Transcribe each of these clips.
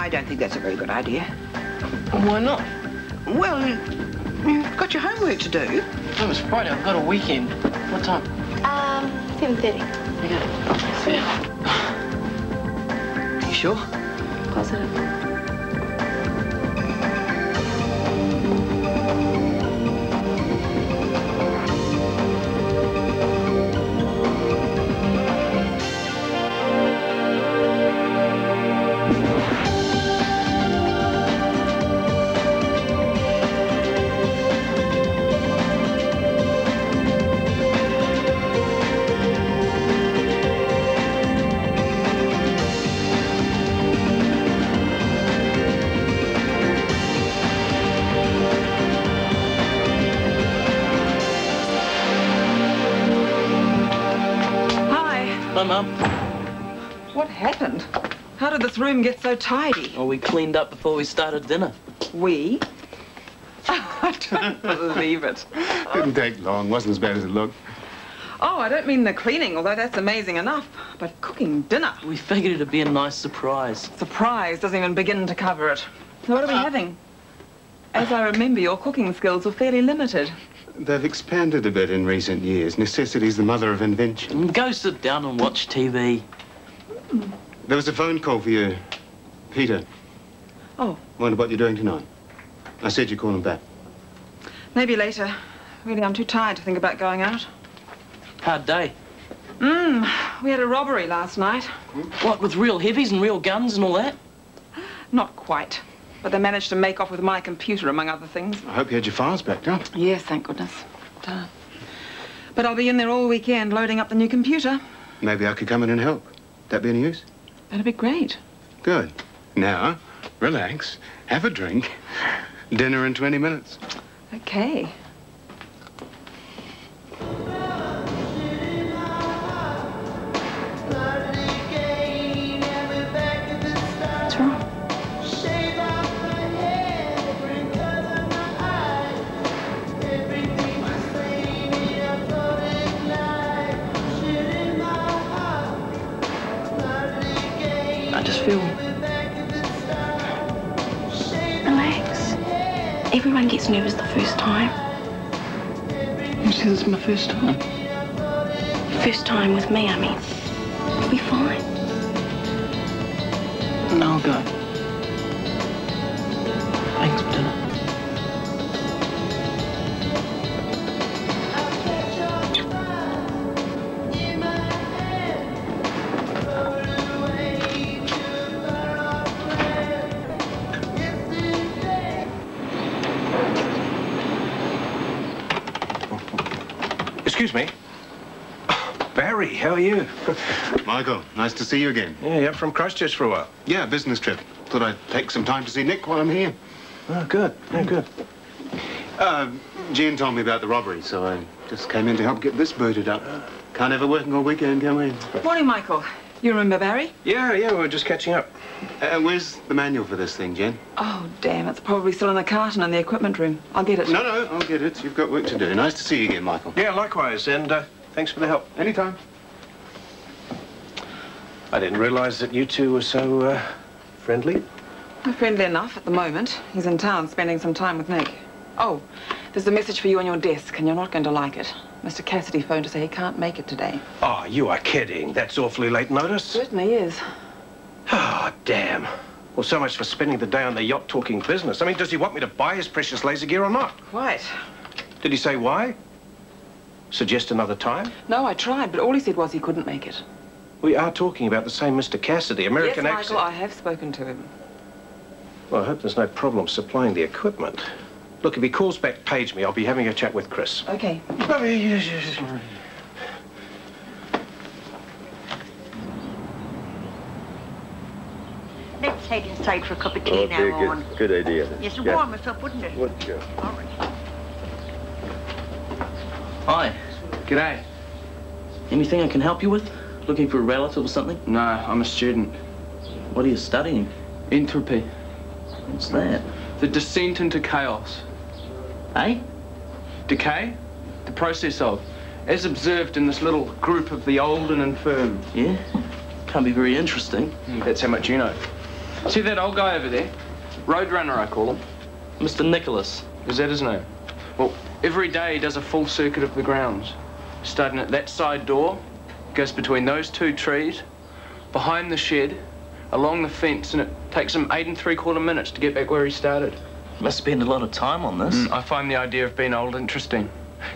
I don't think that's a very good idea. Why not? Well, you've got your homework to do. Oh, it's Friday. I've got a weekend. What time? 7:30. Yeah. You sure? Positive. Mum. What happened? How did this room get so tidy? Well, we cleaned up before we started dinner. We? I don't believe it. Didn't take long. Wasn't as bad as it looked. Oh, I don't mean the cleaning, although that's amazing enough. But cooking dinner. We figured it'd be a nice surprise. Surprise doesn't even begin to cover it. So what are we having? As I remember, your cooking skills were fairly limited. They've expanded a bit in recent years. Necessity's the mother of invention. Go sit down and watch TV. There was a phone call for you. Peter. Oh. Wonder what you're doing tonight. I said you'd call him back. Maybe later. Really, I'm too tired to think about going out. Hard day. We had a robbery last night. What, with real heavies and real guns and all that? Not quite. But they managed to make off with my computer, among other things. I hope you had your files backed up. Yes, thank goodness. But I'll be in there all weekend loading up the new computer. Maybe I could come in and help. That be any use? That'd be great. Good. Now, relax, have a drink. Dinner in 20 minutes. Okay. What's wrong? I just feel... Relax. Everyone gets nervous the first time. You said it's my first time. First time with me, I mean. You'll be fine. No, I'll go. Thanks for dinner. Excuse me. Barry, how are you? Michael, nice to see you again. Yeah, you're up from Christchurch for a while. Yeah, business trip. Thought I'd take some time to see Nick while I'm here. Oh, good. Yeah, good. Jean told me about the robbery, so I just came in to help get this booted up. Can't have a working all weekend, can we? Morning, Michael. You remember Barry? Yeah, we were just catching up. Where's the manual for this thing, Jen? Oh, damn, it's probably still in the carton in the equipment room. I'll get it. No, I'll get it. You've got work to do. Nice to see you again, Michael. Yeah, likewise, and thanks for the help. Anytime. I didn't realize that you two were so, friendly. We're friendly enough at the moment. He's in town spending some time with Nick. Oh, there's a message for you on your desk, and you're not going to like it. Mr. Cassidy phoned to say he can't make it today. Oh, you are kidding. That's awfully late notice. Certainly is. Oh, damn. Well, so much for spending the day on the yacht talking business. I mean, does he want me to buy his precious laser gear or not? Quite. Did he say why? Suggest another time? No, I tried, but all he said was he couldn't make it. We are talking about the same Mr. Cassidy, American yes, accent. Michael, I have spoken to him. Well, I hope there's no problem supplying the equipment. Look, if he calls back, page me. I'll be having a chat with Chris. Okay. Let's head inside for a cup of tea now, Owen. Good idea. Yes, it'll warm us up, wouldn't it? Would you? All right. Hi. G'day. Anything I can help you with? Looking for a relative or something? No, I'm a student. What are you studying? Entropy. What's that? The descent into chaos. Eh? Decay? The process of. As observed in this little group of the old and infirm. Yeah? Can't be very interesting. That's how much you know. See that old guy over there? Roadrunner, I call him. Mr. Nicholas. Is that his name? Well, every day he does a full circuit of the grounds. Starting at that side door, goes between those 2 trees, behind the shed, along the fence, and it takes him 8 3/4 minutes to get back where he started. Must spend a lot of time on this. I find the idea of being old interesting.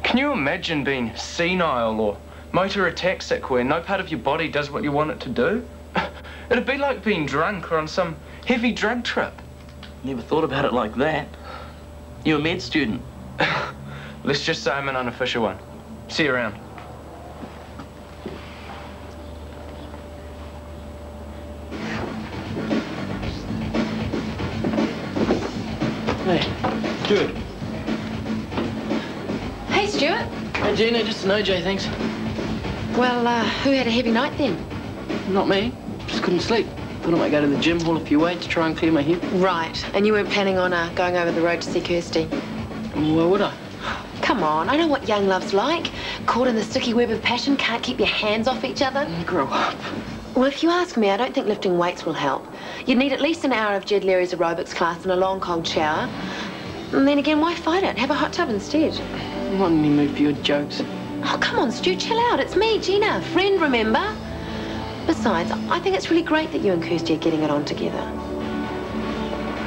Can you imagine being senile or motor ataxic where no part of your body does what you want it to do? It'd be like being drunk or on some heavy drug trip. Never thought about it like that. You're a med student. Let's just say I'm an unofficial one. See you around. Hey, Stuart. Hey, Stuart. Hey, Gina, just an OJ, thanks. Well, who had a heavy night then? Not me. Just couldn't sleep. Thought I might go to the gym, haul a few weights, try and clear my head. Right. And you weren't planning on going over the road to see Kirsty? Why would I? Come on, I know what young love's like. Caught in the sticky web of passion, can't keep your hands off each other. Grow up. Well, if you ask me, I don't think lifting weights will help. You'd need at least an hour of Jed Leary's aerobics class and a long, cold shower. And then again, why fight it? Have a hot tub instead. I'm not in any mood for your jokes. Oh, come on, Stu, chill out. It's me, Gina. Friend, remember? Besides, I think it's really great that you and Kirsty are getting it on together.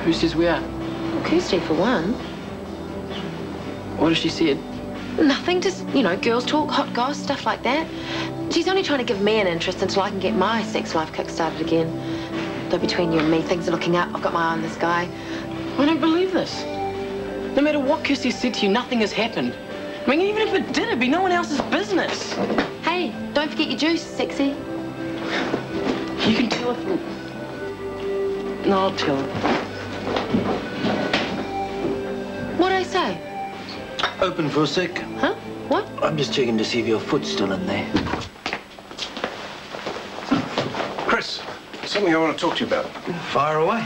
Who says we are? Well, Kirsty, for one. What has she said? Nothing, just, you know, girls talk, hot goss, stuff like that. She's only trying to give me an interest until I can get my sex life kick-started again. Though between you and me, things are looking up. I've got my eye on this guy. I don't believe this. No matter what Kirsty said to you, nothing has happened. I mean, even if it did, it'd be no one else's business. Hey, don't forget your juice, sexy. You can tell her from... No, I'll tell her. What'd I say? Open for a sec. Huh? What? I'm just checking to see if your foot's still in there. Chris, something I want to talk to you about. Fire away.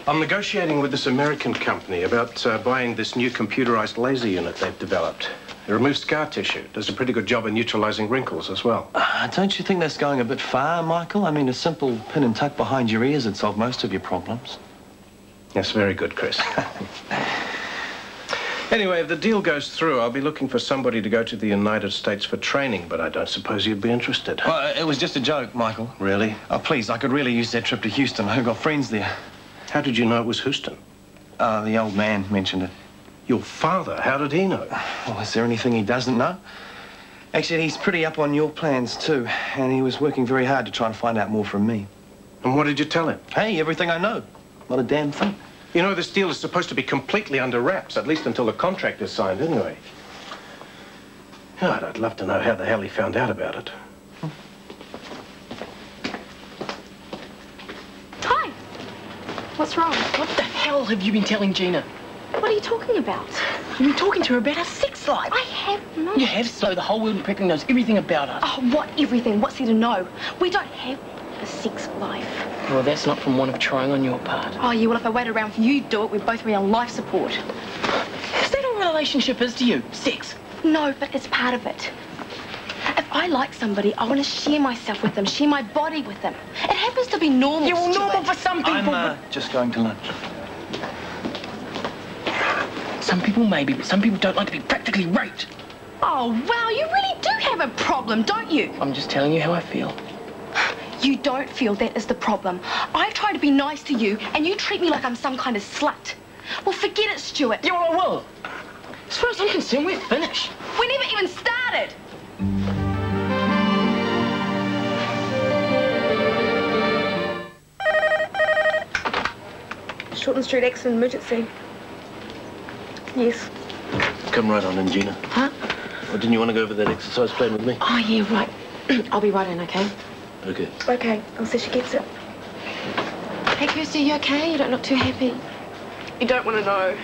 I'm negotiating with this American company about buying this new computerized laser unit they've developed. It removes scar tissue. Does a pretty good job of neutralizing wrinkles as well. Don't you think that's going a bit far, Michael? I mean, a simple pin and tuck behind your ears would solve most of your problems. That's very good, Chris. Anyway, if the deal goes through, I'll be looking for somebody to go to the United States for training, but I don't suppose you'd be interested. Well, it was just a joke, Michael. Really? Oh, please, I could really use that trip to Houston. I've got friends there. How did you know it was Houston? The old man mentioned it. Your father? How did he know? Well, is there anything he doesn't know? Actually, he's pretty up on your plans, too. And he was working very hard to try and find out more from me. And what did you tell him? Hey, everything I know. Not a damn thing. You know, this deal is supposed to be completely under wraps, at least until the contract is signed anyway. God, I'd love to know how the hell he found out about it. Hi. What's wrong? What the hell have you been telling Gina? What are you talking about? You've been talking to her about her sex life. I have not. You have, so the whole world in practically knows everything about us. Oh, what everything? What's there to know? We don't have a sex life. Well, that's not from one of trying on your part. Oh, yeah, well, if I waited around for you to do it, we'd both be on life support. Is that all a relationship is to you? Sex? No, but it's part of it. If I like somebody, I want to share myself with them, share my body with them. It happens to be normal. Yeah, well, Stuart. normal for some people. I'm just going to lunch. Some people maybe, but some people don't like to be practically raped. Oh, wow, you really do have a problem, don't you? I'm just telling you how I feel. You don't feel that is the problem. I try to be nice to you, and you treat me like I'm some kind of slut. Well, forget it, Stuart. Yeah, well, I will. As far as I'm concerned, we're finished. We never even started. Shortland Street accident emergency. Yes. Come right on in, Gina. Huh? Or didn't you want to go over that exercise plan with me? Oh, yeah, right. I'll be right in, okay? Okay. Okay, I'll see she gets it. Hey, Kirsty, you okay? You don't look too happy. You don't want to know.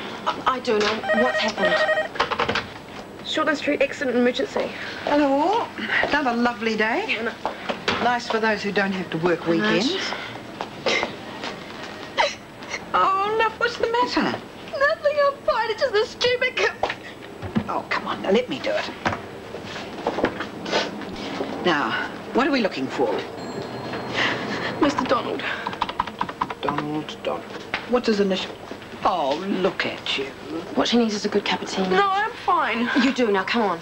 I do know. What's happened? Shortland Street accident emergency. Hello. Another lovely day. Nice for those who don't have to work weekends. Oh, love, what's the matter? Nothing, I'm fine. It's just a stupid... Oh, come on, now let me do it. Now, what are we looking for? Mr. Donald. Donald Donald. What's his initial? Oh, look at you. What she needs is a good cup of tea. No, I'm fine. You do, now come on.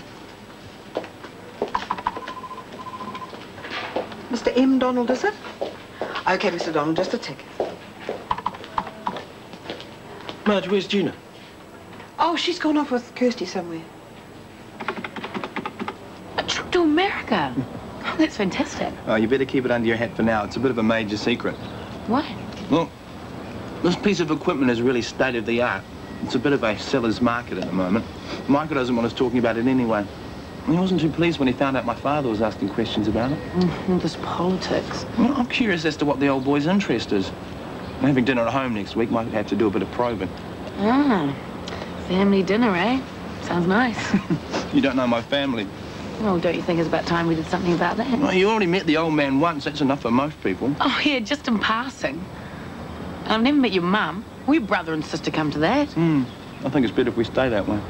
Mr. M. Donald, is it? Okay, Mr. Donald, just a ticket. Marge, where's Gina? Oh, she's gone off with Kirsty somewhere. A trip to America? Oh, that's fantastic. Oh, you better keep it under your hat for now. It's a bit of a major secret. What? Well, this piece of equipment is really state-of-the-art. It's a bit of a seller's market at the moment. Michael doesn't want us talking about it anyway. He wasn't too pleased when he found out my father was asking questions about it. All this politics. Well, I'm curious as to what the old boy's interest is. We're having dinner at home next week. Might have to do a bit of probing. Ah, family dinner, eh? Sounds nice. You don't know my family. Well, don't you think it's about time we did something about that? Well, you already met the old man once. That's enough for most people. Oh, yeah, just in passing. And I've never met your mum. We brother and sister come to that. I think it's better if we stay that way.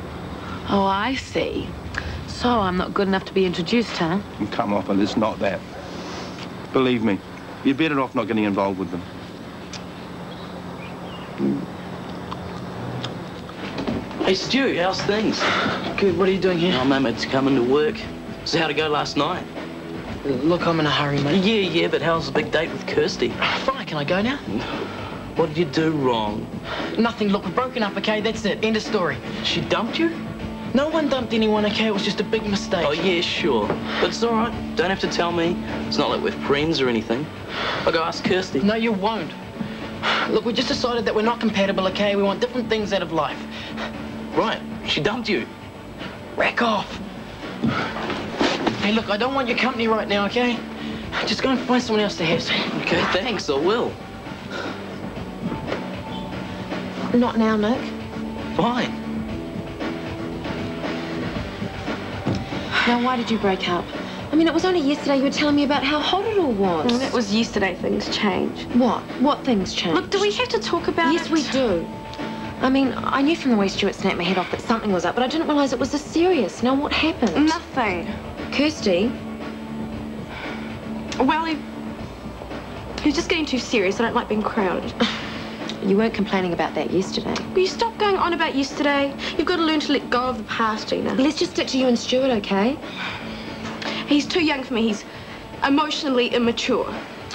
Oh, I see. So I'm not good enough to be introduced, huh? Come off, and it's not that. Believe me, you're better off not getting involved with them. Hey, Stu, how's things? Good, what are you doing here? Oh, mate, to come into work. So how'd it go last night? Look, I'm in a hurry, mate. Yeah, but how's the big date with Kirsty? Fine, can I go now? What did you do wrong? Nothing, look, we're broken up, okay? That's it, end of story. She dumped you? No one dumped anyone, okay? It was just a big mistake. Oh, yeah, sure. But it's all right. Don't have to tell me. It's not like we're friends or anything. I'll go ask Kirsty. No, you won't. Look, we just decided that we're not compatible, okay? We want different things out of life. Right, she dumped you. Rack off. Hey, look, I don't want your company right now, okay? Just go and find someone else to have. Okay, thanks, I will. Not now, Nick. Fine. Now, why did you break up? I mean, it was only yesterday you were telling me about how hot it all was. Well, that was yesterday. Things change. What? What things changed? Look, do we have to talk about it? Yes, we do. I mean, I knew from the way Stuart snapped my head off that something was up, but I didn't realise it was this serious. Now, what happened? Nothing. Kirsty? Well, he's just getting too serious. I don't like being crowded. You weren't complaining about that yesterday. Will you stop going on about yesterday? You've got to learn to let go of the past, Gina. Let's just stick to you and Stuart, okay? He's too young for me. He's emotionally immature.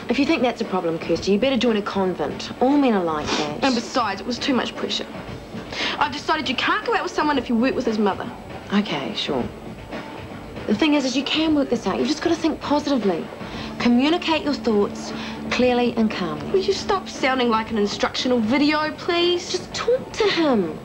If you think that's a problem, Kirsty, you better join a convent. All men are like that. And besides, it was too much pressure. I've decided you can't go out with someone if you work with his mother. Okay, sure. The thing is you can work this out. You've just got to think positively. Communicate your thoughts clearly and calmly. Will you stop sounding like an instructional video, please? Just talk to him.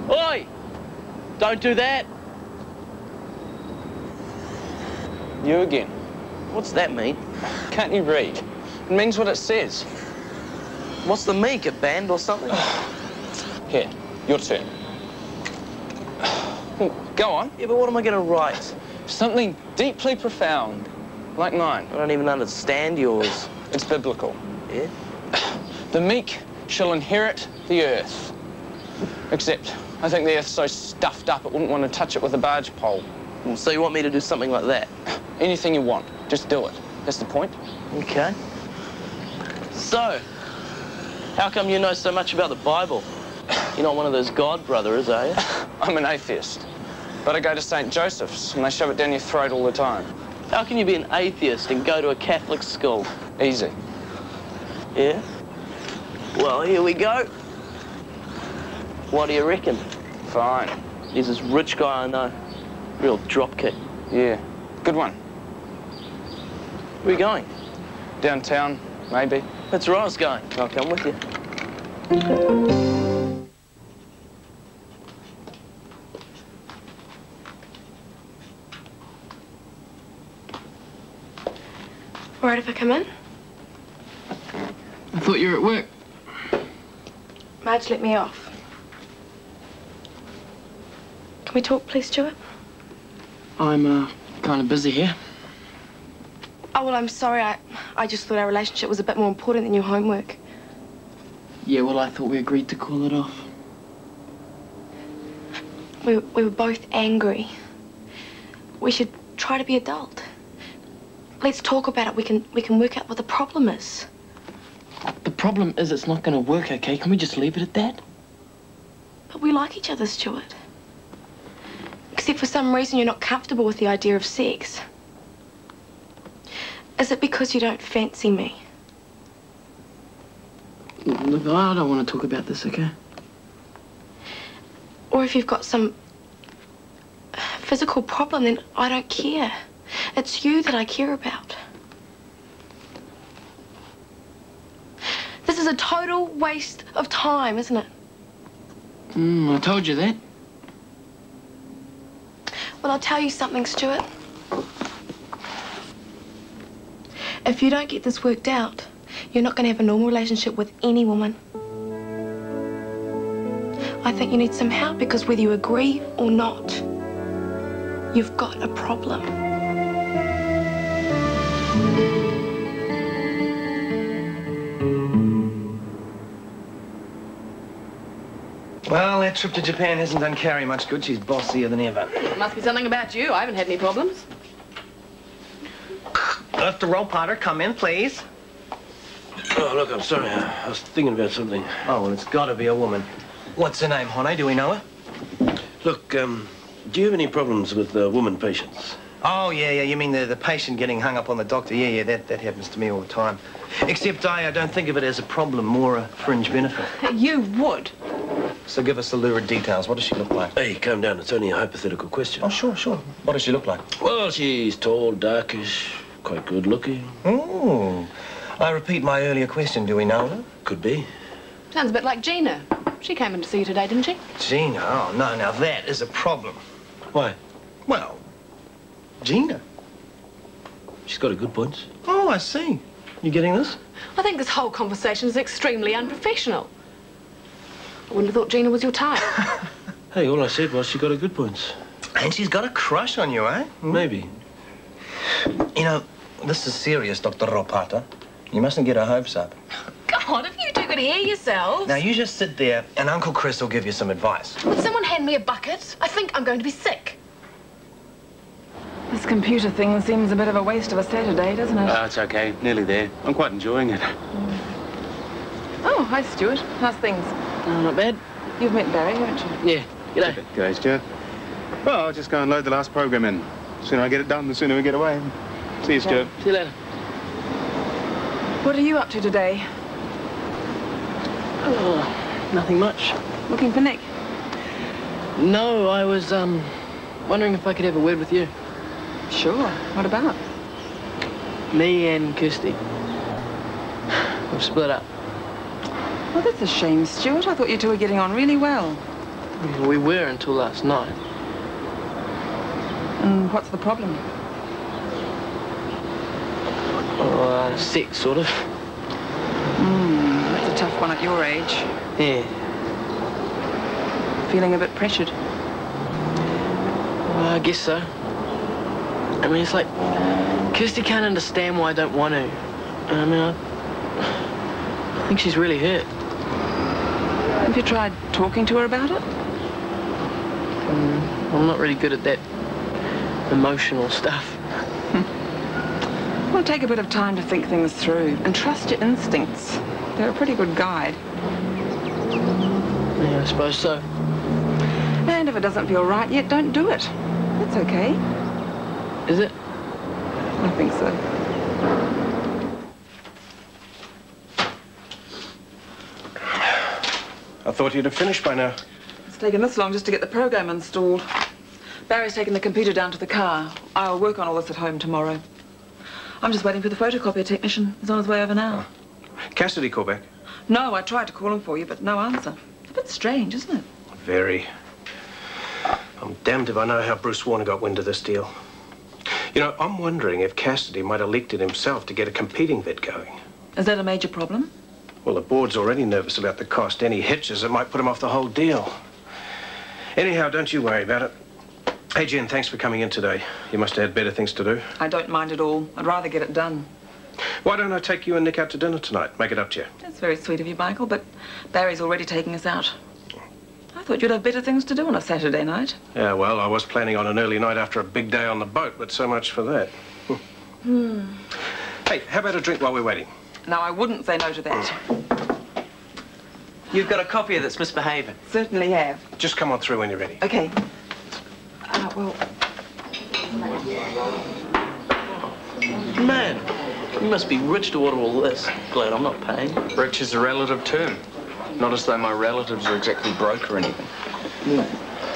Oi! Don't do that. You again. What's that mean? Can't you read? It means what it says. What's the meek, a band or something? Here, your turn. Go on. Yeah, but what am I going to write? Something deeply profound, like mine. I don't even understand yours. It's biblical. Yeah? The meek shall inherit the earth. Except, I think the earth's so stuffed up it wouldn't want to touch it with a barge pole. So you want me to do something like that? Anything you want, just do it. That's the point. Okay. So, how come you know so much about the Bible? You're not one of those God brothers, are you? I'm an atheist. But I go to St. Joseph's and they shove it down your throat all the time. How can you be an atheist and go to a Catholic school? Easy. Yeah? Well, here we go. What do you reckon? Fine. He's this rich guy I know. Real dropkick. Yeah. Good one. Where are you going? Downtown, maybe. That's where I was going. I'll come with you. All right if I come in? I thought you were at work. Marge let me off. Can we talk, please, Stuart? I'm, kind of busy here. Oh, well, I'm sorry. I just thought our relationship was a bit more important than your homework. Yeah, well, I thought we agreed to call it off. We were both angry. We should try to be adult. Let's talk about it. We can work out what the problem is. The problem is it's not going to work, okay? Can we just leave it at that? But we like each other, Stuart. Except for some reason you're not comfortable with the idea of sex. Is it because you don't fancy me? Look, I don't want to talk about this, okay? Or if you've got some physical problem, then I don't care. It's you that I care about. This is a total waste of time, isn't it? I told you that. Well, I'll tell you something, Stuart. If you don't get this worked out, you're not going to have a normal relationship with any woman. I think you need some help because whether you agree or not, you've got a problem. Well, that trip to Japan hasn't done Carrie much good. She's bossier than ever. Must be something about you. I haven't had any problems. Mr. Rollpotter, come in, please. Oh, look, I'm sorry. I was thinking about something. Oh, well, it's got to be a woman. What's her name, Honey? Do we know her? Look, do you have any problems with woman patients? Oh, yeah. You mean the patient getting hung up on the doctor? Yeah, that happens to me all the time. Except I don't think of it as a problem, more a fringe benefit. You would. So give us the lurid details. What does she look like? Hey, calm down. It's only a hypothetical question. Oh, sure. What does she look like? Well, she's tall, darkish, quite good looking. Oh. I repeat my earlier question. Do we know her? Could be. Sounds a bit like Gina. She came in to see you today, didn't she? Gina? Oh, no. Now, that is a problem. Why? Well, Gina. She's got a good points. Oh, I see. You getting this? I think this whole conversation is extremely unprofessional. I wouldn't have thought Gina was your type. Hey, all I said was she got a good points. And she's got a crush on you, eh? Maybe. You know, this is serious, Dr. Ropata. You mustn't get her hopes up. God, if you two could hear yourselves. Now, you just sit there and Uncle Chris will give you some advice. Would someone hand me a bucket? I think I'm going to be sick. This computer thing seems a bit of a waste of a Saturday, doesn't it? It's okay. Nearly there. I'm quite enjoying it. Oh, hi, Stuart. How's things? Not bad. You've met Barry, haven't you? Yeah. G'day. G'day, Stuart. Well, I'll just go and load the last program in. The sooner I get it done, the sooner we get away. See you, Stuart. See you later. What are you up to today? Oh, nothing much. Looking for Nick? No, I was, wondering if I could have a word with you. Sure. What about? Me and Kirsty. We've split up. Well, that's a shame, Stuart. I thought you two were getting on really well. We were until last night. And what's the problem? Oh, sex, sort of. That's a tough one at your age. Yeah. Feeling a bit pressured? Well, I guess so. I mean, it's like, Kirsty can't understand why I don't want to. And I mean, I think she's really hurt. Have you tried talking to her about it? I'm not really good at that emotional stuff. Well, take a bit of time to think things through and trust your instincts. They're a pretty good guide. Yeah, I suppose so. And if it doesn't feel right yet, don't do it. That's okay. Is it? I think so. I thought you'd have finished by now. It's taken this long just to get the program installed. Barry's taken the computer down to the car. I'll work on all this at home tomorrow. I'm just waiting for the photocopier technician. He's on his way over now. Cassidy call back? No, I tried to call him for you, but no answer. It's a bit strange, isn't it? Very. I'm damned if I know how Bruce Warner got wind of this deal. You know, I'm wondering if Cassidy might have leaked it himself to get a competing bid going. Is that a major problem? Well, the board's already nervous about the cost. Any hitches, it might put him off the whole deal. Anyhow, don't you worry about it. Hey, Jen, thanks for coming in today. You must have had better things to do. I don't mind at all. I'd rather get it done. Why don't I take you and Nick out to dinner tonight? Make it up to you. That's very sweet of you, Michael, but Barry's already taking us out. I I thought you'd have better things to do on a Saturday night. Yeah, well, I was planning on an early night after a big day on the boat, but so much for that. Hey, how about a drink while we're waiting? No, I wouldn't say no to that. You've got a copy of that's misbehaving. Certainly have. Just come on through when you're ready. Okay. Well... Man, you must be rich to order all this. Glad I'm not paying. Rich is a relative term. Not as though my relatives are exactly broke or anything.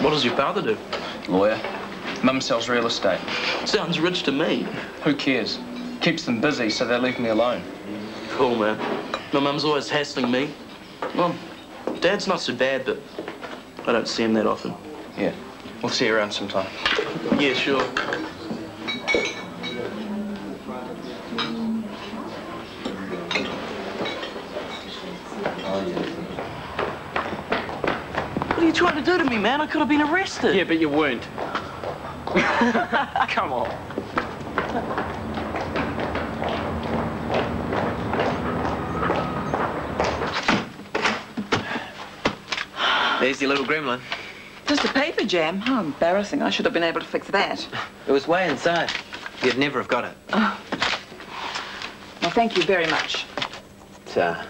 What does your father do? Lawyer. Mum sells real estate. Sounds rich to me. Who cares? Keeps them busy, so they leave me alone. Cool, man. My mum's always hassling me. Well, Dad's not so bad, but I don't see him that often. Yeah. We'll see you around sometime. Yeah, sure. What are you trying to do to me, man? I could have been arrested. Yeah, but you weren't. Come on. There's your little gremlin. Just a paper jam? How embarrassing. I should have been able to fix that. It was way inside. You'd never have got it. Oh. Well, thank you very much. I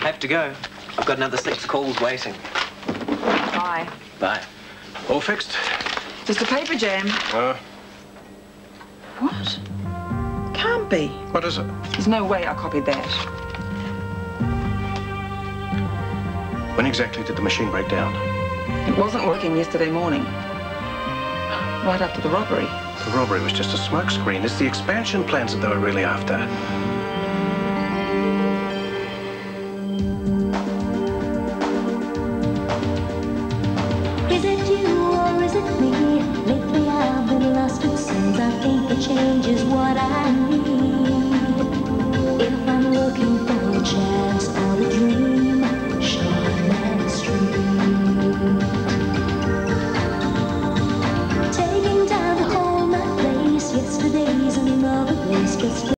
have to go. I've got another 6 calls waiting. Bye. Bye. All fixed? Just a paper jam. What? Can't be. What is it? There's no way I copied that. When exactly did the machine break down? It wasn't working yesterday morning. Right after the robbery. The robbery was just a smokescreen. It's the expansion plans that they were really after. Is it you or is it me? Lately I've been lost it seems. I think the change is what I need. If I'm looking for a chance or a dream, Shortland Street. Taking time to hold my place. Yesterday's another place. Just